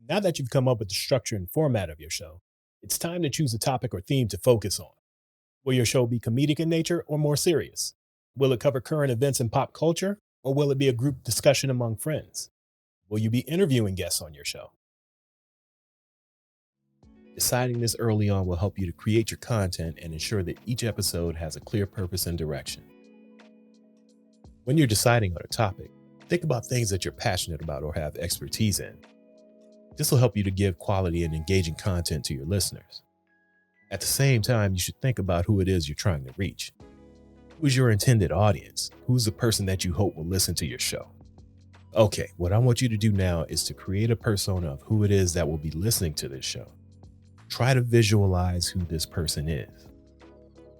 Now that you've come up with the structure and format of your show, it's time to choose a topic or theme to focus on. Will your show be comedic in nature or more serious? Will it cover current events and pop culture, or will it be a group discussion among friends? Will you be interviewing guests on your show? Deciding this early on will help you to create your content and ensure that each episode has a clear purpose and direction. When you're deciding on a topic, think about things that you're passionate about or have expertise in. This will help you to give quality and engaging content to your listeners. At the same time, you should think about who it is you're trying to reach. Who is your intended audience? Who's the person that you hope will listen to your show? Okay, what I want you to do now is to create a persona of who it is that will be listening to this show. Try to visualize who this person is.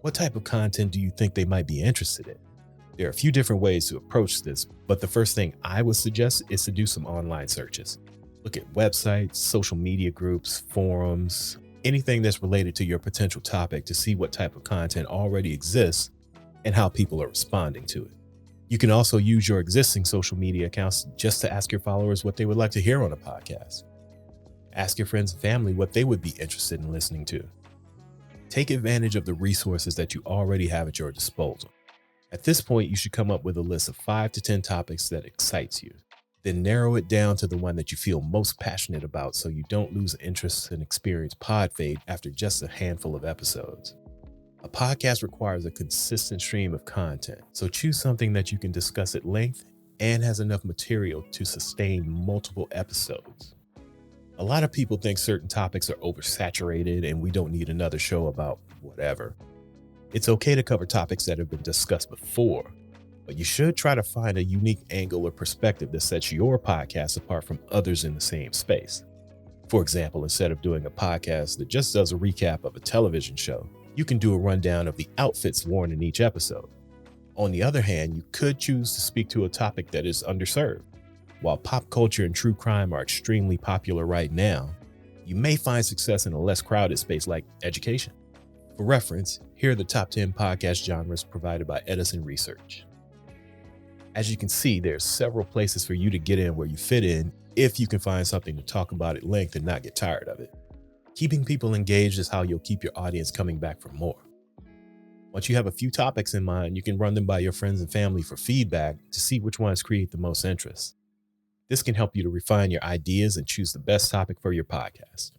What type of content do you think they might be interested in? There are a few different ways to approach this, but the first thing I would suggest is to do some online searches. Look at websites, social media groups, forums, anything that's related to your potential topic to see what type of content already exists and how people are responding to it. You can also use your existing social media accounts just to ask your followers what they would like to hear on a podcast. Ask your friends and family what they would be interested in listening to. Take advantage of the resources that you already have at your disposal. At this point, you should come up with a list of 5 to 10 topics that excites you. Then narrow it down to the one that you feel most passionate about so you don't lose interest and experience pod fade after just a handful of episodes. A podcast requires a consistent stream of content, so choose something that you can discuss at length and has enough material to sustain multiple episodes. A lot of people think certain topics are oversaturated and we don't need another show about whatever. It's okay to cover topics that have been discussed before, but you should try to find a unique angle or perspective that sets your podcast apart from others in the same space. For example, instead of doing a podcast that just does a recap of a television show, you can do a rundown of the outfits worn in each episode. On the other hand, you could choose to speak to a topic that is underserved. While pop culture and true crime are extremely popular right now, you may find success in a less crowded space like education. For reference, here are the top 10 podcast genres provided by Edison Research. As you can see, there's several places for you to get in where you fit in if you can find something to talk about at length and not get tired of it. Keeping people engaged is how you'll keep your audience coming back for more. Once you have a few topics in mind, you can run them by your friends and family for feedback to see which ones create the most interest. This can help you to refine your ideas and choose the best topic for your podcast.